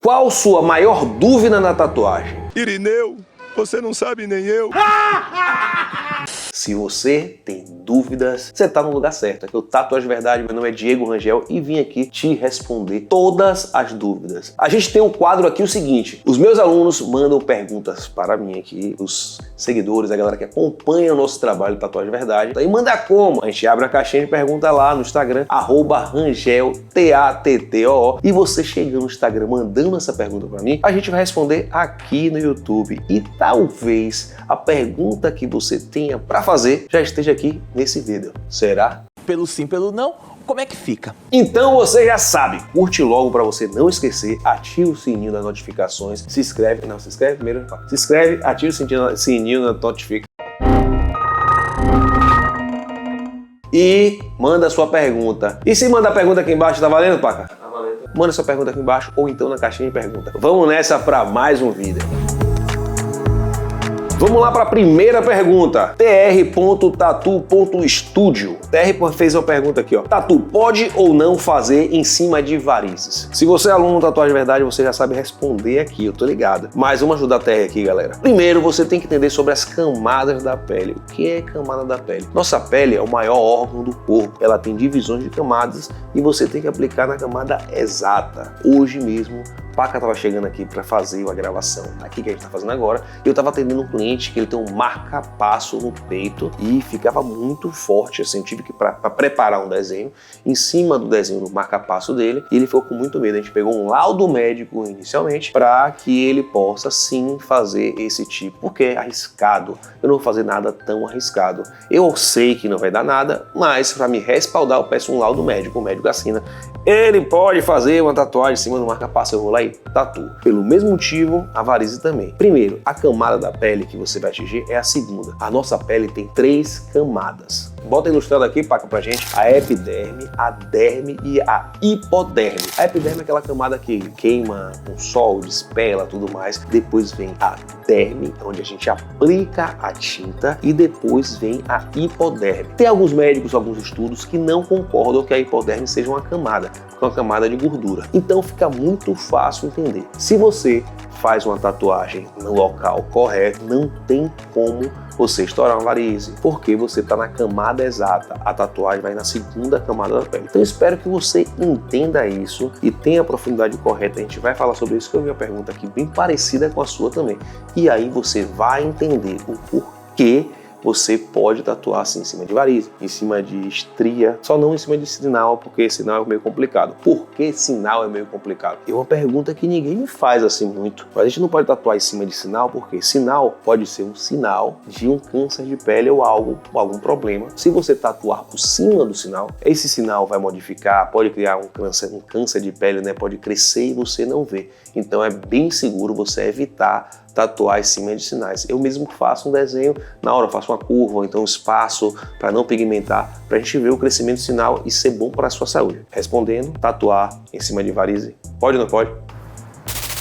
Qual sua maior dúvida na tatuagem? Irineu, você não sabe nem eu. Se você tem dúvidas, você tá no lugar certo. Aqui é o Tatuagem Verdade, meu nome é Diego Rangel e vim aqui te responder todas as dúvidas. A gente tem um quadro aqui o seguinte, os meus alunos mandam perguntas para mim aqui, os seguidores, a galera que acompanha o nosso trabalho Tatuagem Verdade. E manda como? A gente abre a caixinha de pergunta lá no Instagram, @RangelTattoo, e você chega no Instagram mandando essa pergunta para mim, a gente vai responder aqui no YouTube. E talvez a pergunta que você tenha para fazer já esteja aqui nesse vídeo. Será? Pelo sim, pelo não, como é que fica? Então você já sabe, curte logo para você não esquecer, ativa o sininho das notificações, se inscreve primeiro, se inscreve, ativa o sininho da notificação e manda a sua pergunta. E se mandar a pergunta aqui embaixo, tá valendo, Paca? Tá valendo. Manda sua pergunta aqui embaixo ou então na caixinha de pergunta. Vamos nessa para mais um vídeo. Vamos lá para a primeira pergunta. tr.tatu.studio. TR fez uma pergunta aqui, ó. Tatu pode ou não fazer em cima de varizes? Se você é aluno do Tatuagem Verdade, você já sabe responder aqui, eu tô ligado. Mas vamos ajudar a TR aqui, galera. Primeiro, você tem que entender sobre as camadas da pele. O que é camada da pele? Nossa pele é o maior órgão do corpo. Ela tem divisões de camadas e você tem que aplicar na camada exata. Hoje mesmo, Paca estava chegando aqui para fazer a gravação aqui que a gente está fazendo agora, e eu estava atendendo um cliente que ele tem um marca-passo no peito e ficava muito forte, assim, eu tive que para preparar um desenho em cima do desenho do marca-passo dele, e ele ficou com muito medo. A gente pegou um laudo médico inicialmente para que ele possa sim fazer esse tipo, porque é arriscado, eu não vou fazer nada tão arriscado. Eu sei que não vai dar nada, mas para me respaldar eu peço um laudo médico, o médico assina. Ele pode fazer uma tatuagem em cima do marca-passo, eu vou lá e tatuo. Pelo mesmo motivo, a varize também. Primeiro, a camada da pele que você vai atingir é a segunda. A nossa pele tem 3 camadas. Bota ilustrado aqui, Paca, pra gente, a epiderme, a derme e a hipoderme. A epiderme é aquela camada que queima com sol, despela, tudo mais. Depois vem a derme, onde a gente aplica a tinta, e depois vem a hipoderme. Tem alguns médicos, alguns estudos que não concordam que a hipoderme seja uma camada, porque é uma camada de gordura. Então fica muito fácil entender. Se você faz uma tatuagem no local correto, não tem como você estourar uma varize, porque você está na camada exata. A tatuagem vai na segunda camada da pele. Então eu espero que você entenda isso e tenha a profundidade correta. A gente vai falar sobre isso, que eu vi uma pergunta aqui bem parecida com a sua também. E aí você vai entender o porquê você pode tatuar assim em cima de varize, em cima de estria, só não em cima de sinal, porque sinal é meio complicado. Por que sinal é meio complicado? É uma pergunta que ninguém me faz assim muito. A gente não pode tatuar em cima de sinal, porque sinal pode ser um sinal de um câncer de pele ou algum problema. Se você tatuar por cima do sinal, esse sinal vai modificar, pode criar um câncer de pele, né? Pode crescer e você não vê. Então é bem seguro você evitar tatuar em cima de sinais. Eu mesmo faço um desenho, na hora eu faço uma curva, ou então um espaço para não pigmentar, para a gente ver o crescimento do sinal e ser bom para a sua saúde. Respondendo, tatuar em cima de varize, pode ou não pode?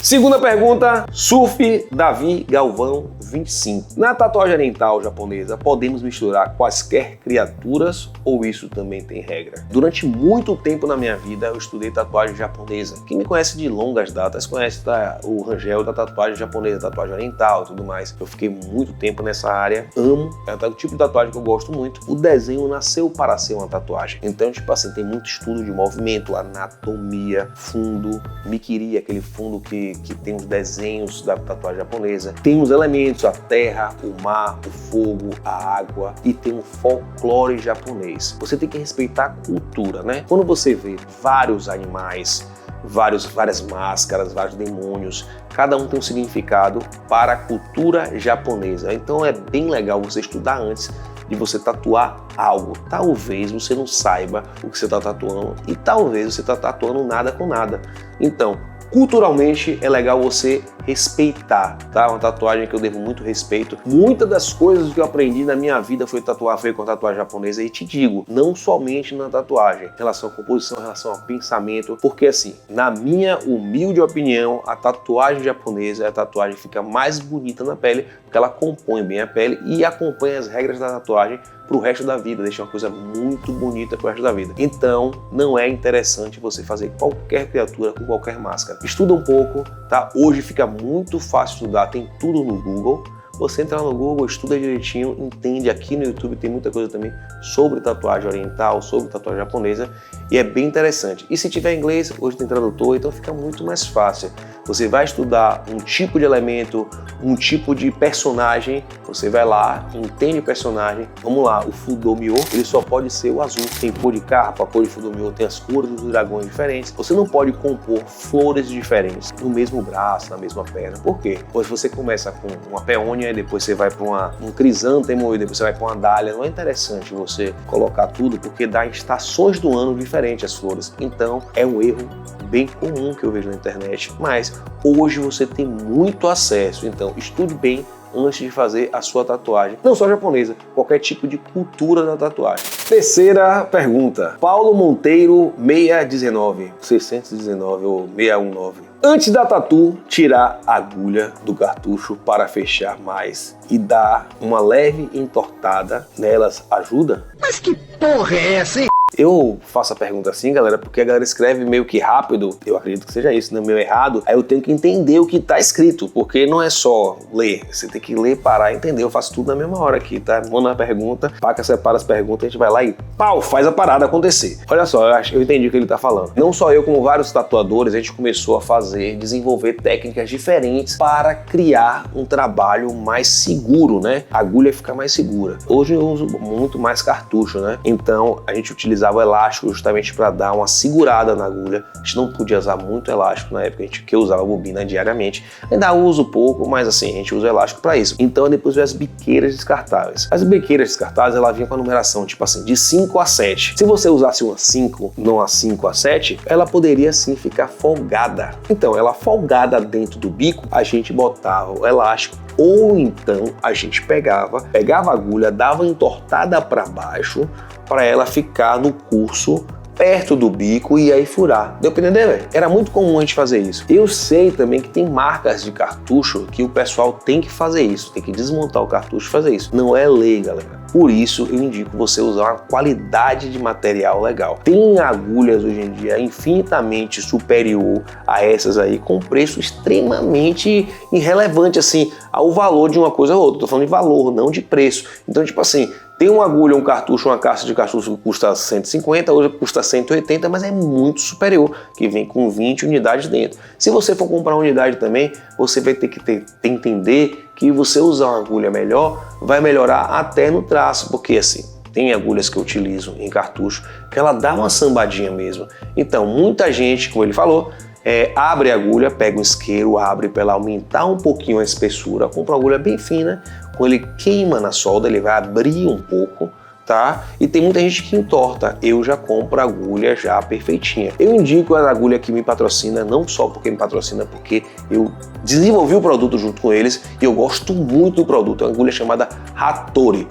Segunda pergunta, Surf Davi Galvão 25. Na tatuagem oriental japonesa, podemos misturar quaisquer criaturas ou isso também tem regra? Durante muito tempo na minha vida, eu estudei tatuagem japonesa. Quem me conhece de longas datas conhece o Rangel da tatuagem japonesa, tatuagem oriental e tudo mais. Eu fiquei muito tempo nessa área, amo, é o tipo de tatuagem que eu gosto muito. O desenho nasceu para ser uma tatuagem. Então, tipo assim, tem muito estudo de movimento, anatomia, fundo, miquiri, aquele fundo que tem os desenhos da tatuagem japonesa, tem os elementos, a terra, o mar, o fogo, a água, e tem um folclore japonês. Você tem que respeitar a cultura, né? Quando você vê vários animais, várias máscaras, vários demônios, cada um tem um significado para a cultura japonesa. Então é bem legal você estudar antes de você tatuar algo. Talvez você não saiba o que você está tatuando e talvez você está tatuando nada com nada. Então, culturalmente é legal você respeitar, tá? Uma tatuagem que eu devo muito respeito. Muitas das coisas que eu aprendi na minha vida foi com a tatuagem japonesa, e te digo, não somente na tatuagem, em relação à composição, em relação ao pensamento, porque assim, na minha humilde opinião, a tatuagem japonesa é a tatuagem que fica mais bonita na pele, porque ela compõe bem a pele e acompanha as regras da tatuagem pro resto da vida, deixa uma coisa muito bonita pro resto da vida. Então, não é interessante você fazer qualquer criatura com qualquer máscara. Estuda um pouco, tá? Hoje fica muito fácil estudar, tem tudo no Google. Você entra no Google, estuda direitinho, entende. Aqui no YouTube tem muita coisa também sobre tatuagem oriental, sobre tatuagem japonesa, e é bem interessante. E se tiver inglês, hoje tem tradutor, então fica muito mais fácil. Você vai estudar um tipo de elemento, um tipo de personagem, você vai lá, entende o personagem. Vamos lá, o Fudomyo, ele só pode ser o azul. Tem cor de carpa, a cor de Fudomyo tem as cores dos dragões diferentes. Você não pode compor flores diferentes no mesmo braço, na mesma perna. Por quê? Pois você começa com uma peônia, depois você vai para um crisântemo, e depois você vai para uma dália. Não é interessante você colocar tudo, porque dá estações do ano diferentes as flores. Então, é um erro bem comum que eu vejo na internet, mas hoje você tem muito acesso, então estude bem antes de fazer a sua tatuagem, não só japonesa, qualquer tipo de cultura da tatuagem. Terceira pergunta, Paulo Monteiro 619 ou 619. Antes da tatu, tirar a agulha do cartucho para fechar mais e dar uma leve entortada nelas ajuda? Mas que porra é essa, hein? Eu faço a pergunta assim, galera, porque a galera escreve meio que rápido, eu acredito que seja isso, não é meio errado, aí eu tenho que entender o que tá escrito, porque não é só ler, você tem que ler, parar e entender, eu faço tudo na mesma hora aqui, tá? Manda uma pergunta, Paca separa as perguntas, a gente vai lá e pau, faz a parada acontecer. Olha só, eu entendi o que ele tá falando. Não só eu, como vários tatuadores, a gente começou a desenvolver técnicas diferentes para criar um trabalho mais seguro, né? A agulha fica mais segura. Hoje eu uso muito mais cartucho, né? Então a gente utilizava o elástico justamente para dar uma segurada na agulha. A gente não podia usar muito elástico na época, que eu usava bobina diariamente. Ainda uso pouco, mas assim, a gente usa elástico para isso. Então depois veio as biqueiras descartáveis. As biqueiras descartáveis, ela vinha com a numeração, tipo assim, de 5 a 7. Se você usasse uma 5, não a 5 a 7, ela poderia sim ficar folgada. Então, ela folgada dentro do bico, a gente botava o elástico, ou então a gente pegava a agulha, dava entortada para baixo, para ela ficar no curso perto do bico e aí furar. Deu pra entender, velho? Era muito comum a gente fazer isso. Eu sei também que tem marcas de cartucho que o pessoal tem que fazer isso, tem que desmontar o cartucho e fazer isso. Não é lei, galera. Por isso eu indico você usar uma qualidade de material legal. Tem agulhas hoje em dia infinitamente superior a essas aí, com preço extremamente irrelevante assim ao valor de uma coisa ou outra. Tô falando de valor, não de preço. Então, tipo assim, tem uma agulha, um cartucho, uma caixa de cartucho que custa 150, outra custa 180, mas é muito superior, que vem com 20 unidades dentro. Se você for comprar uma unidade também, você vai ter que entender que você usar uma agulha melhor vai melhorar até no traço, porque assim, tem agulhas que eu utilizo em cartucho que ela dá uma sambadinha mesmo. Então, muita gente, como ele falou, abre a agulha, pega um isqueiro, abre para ela aumentar um pouquinho a espessura, compra uma agulha bem fina, quando ele queima na solda, ele vai abrir um pouco, tá? E tem muita gente que entorta. Eu já compro a agulha já perfeitinha. Eu indico a agulha que me patrocina, não só porque me patrocina, porque eu desenvolvi o produto junto com eles e eu gosto muito do produto. É uma agulha chamada Hattori.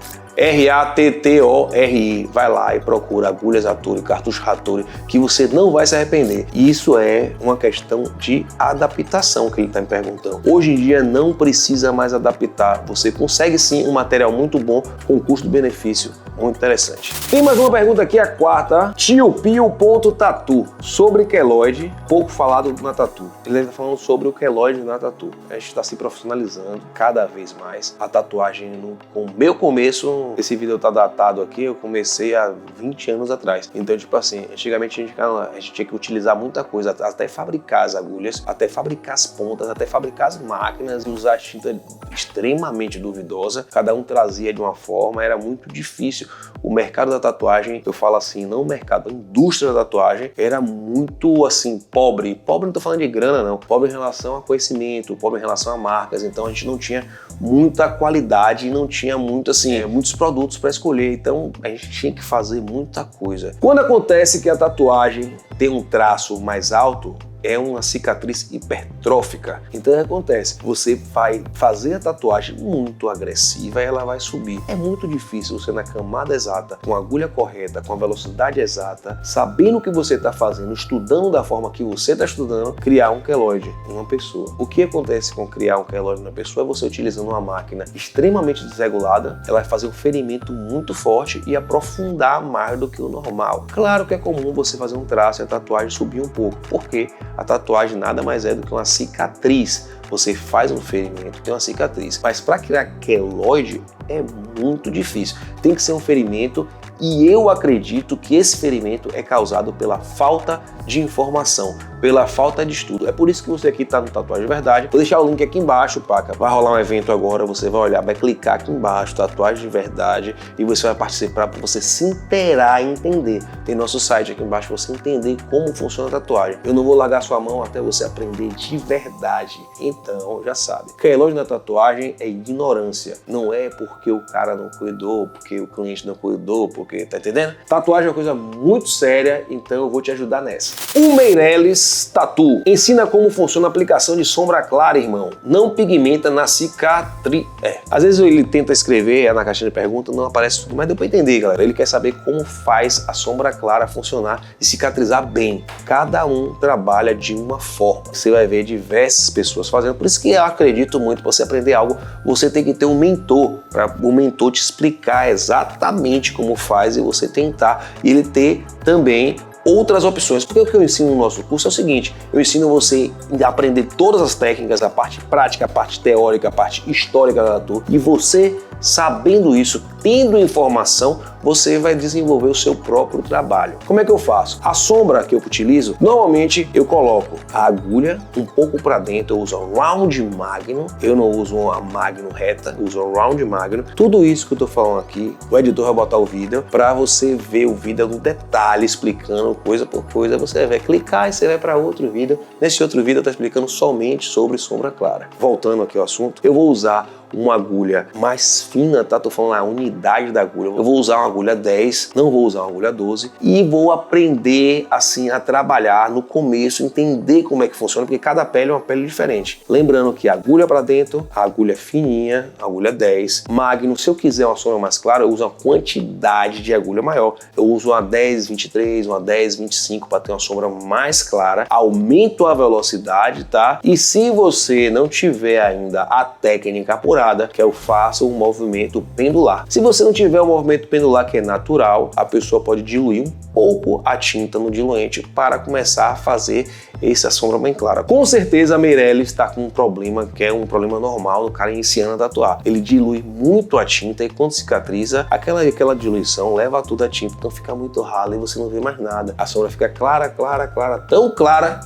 Rattori. Vai lá e procura agulhas Hattori, cartucho Hattori, que você não vai se arrepender. Isso é uma questão de adaptação que ele está me perguntando. Hoje em dia não precisa mais adaptar. Você consegue sim um material muito bom com custo-benefício muito interessante. Tem mais uma pergunta aqui, a quarta. Tiopio.tatu. Sobre queloide, pouco falado na tatu. Ele está falando sobre o queloide na tatu. A gente está se profissionalizando cada vez mais. A tatuagem, com o meu começo, esse vídeo tá datado aqui, eu comecei há 20 anos atrás. Então, tipo assim, antigamente a gente tinha que utilizar muita coisa, até fabricar as agulhas, até fabricar as pontas, até fabricar as máquinas e usar tinta extremamente duvidosa. Cada um trazia de uma forma, era muito difícil. O mercado da tatuagem, eu falo assim, não o mercado, a indústria da tatuagem era muito assim, pobre. Pobre não tô falando de grana não, pobre em relação a conhecimento, pobre em relação a marcas. Então a gente não tinha muita qualidade e não tinha muito assim, muitos produtos para escolher. Então a gente tinha que fazer muita coisa. Quando acontece que a tatuagem tem um traço mais alto, é uma cicatriz hipertrófica. Então o que acontece? Você vai fazer a tatuagem muito agressiva e ela vai subir. É muito difícil você na camada exata, com a agulha correta, com a velocidade exata, sabendo o que você está fazendo, estudando da forma que você está estudando, criar um queloide em uma pessoa. O que acontece com criar um queloide na pessoa é você utilizando uma máquina extremamente desregulada, ela vai fazer um ferimento muito forte e aprofundar mais do que o normal. Claro que é comum você fazer um traço e a tatuagem subir um pouco, porque a tatuagem nada mais é do que uma cicatriz. Você faz um ferimento, tem uma cicatriz. Mas para criar queloide é muito difícil. Tem que ser um ferimento e eu acredito que esse ferimento é causado pela falta de informação, pela falta de estudo. É por isso que você aqui está no Tatuagem de Verdade. Vou deixar o link aqui embaixo, paca. Vai rolar um evento agora, você vai olhar, vai clicar aqui embaixo, Tatuagem de Verdade, e você vai participar para você se inteirar e entender. Tem nosso site aqui embaixo para você entender como funciona a tatuagem. Eu não vou largar sua mão até você aprender de verdade. Então, já sabe. Queloide na tatuagem é ignorância. Não é porque o cara não cuidou, porque o cliente não cuidou, porque, tá entendendo? Tatuagem é uma coisa muito séria, então eu vou te ajudar nessa. O Meirelles Tatu ensina como funciona a aplicação de sombra clara, irmão. Não pigmenta na cicatriz. Às vezes ele tenta escrever na caixinha de pergunta, não aparece tudo, mas deu pra entender, galera. Ele quer saber como faz a sombra clara funcionar e cicatrizar bem. Cada um trabalha de uma forma. Você vai ver diversas pessoas fazendo. Por isso que eu acredito muito, para você aprender algo, você tem que ter um mentor, para o mentor te explicar exatamente como faz e você tentar. E ele ter também outras opções, porque o que eu ensino no nosso curso é o seguinte: eu ensino você a aprender todas as técnicas, a parte prática, a parte teórica, a parte histórica da tatu, e você sabendo isso, tendo informação, você vai desenvolver o seu próprio trabalho. Como é que eu faço? A sombra que eu utilizo, normalmente eu coloco a agulha um pouco para dentro, eu uso a round magnum, eu não uso uma magnum reta, eu uso a round magnum. Tudo isso que eu tô falando aqui, o editor vai botar o vídeo para você ver o vídeo no detalhe, explicando coisa por coisa. Você vai clicar e você vai para outro vídeo. Nesse outro vídeo eu tô explicando somente sobre sombra clara. Voltando aqui ao assunto, eu vou usar uma agulha mais fina, tá? Tô falando a unidade da agulha. Eu vou usar uma agulha 10, não vou usar uma agulha 12 e vou aprender assim a trabalhar no começo, entender como é que funciona, porque cada pele é uma pele diferente. Lembrando que a agulha para dentro, a agulha fininha, a agulha 10, Magnum. Se eu quiser uma sombra mais clara, eu uso uma quantidade de agulha maior. Eu uso uma 10, 23, uma 10, 25 para ter uma sombra mais clara. Aumento a velocidade, tá? E se você não tiver ainda a técnica apurada, que eu faço um movimento pendular. Se você não tiver um movimento pendular que é natural, a pessoa pode diluir um pouco a tinta no diluente para começar a fazer essa sombra bem clara. Com certeza a Meirelles está com um problema que é um problema normal do cara iniciando a tatuar. Ele dilui muito a tinta e quando cicatriza, aquela diluição leva toda a tinta, então fica muito ralo e você não vê mais nada. A sombra fica clara, clara, clara, tão clara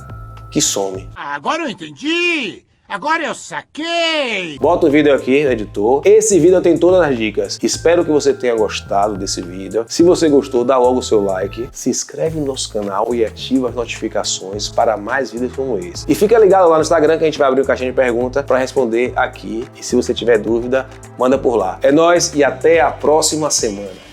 que some. Agora eu entendi! Agora eu saquei! Bota o vídeo aqui, editor. Esse vídeo tem todas as dicas. Espero que você tenha gostado desse vídeo. Se você gostou, dá logo o seu like. Se inscreve no nosso canal e ativa as notificações para mais vídeos como esse. E fica ligado lá no Instagram que a gente vai abrir uma caixinha de perguntas para responder aqui. E se você tiver dúvida, manda por lá. É nóis e até a próxima semana.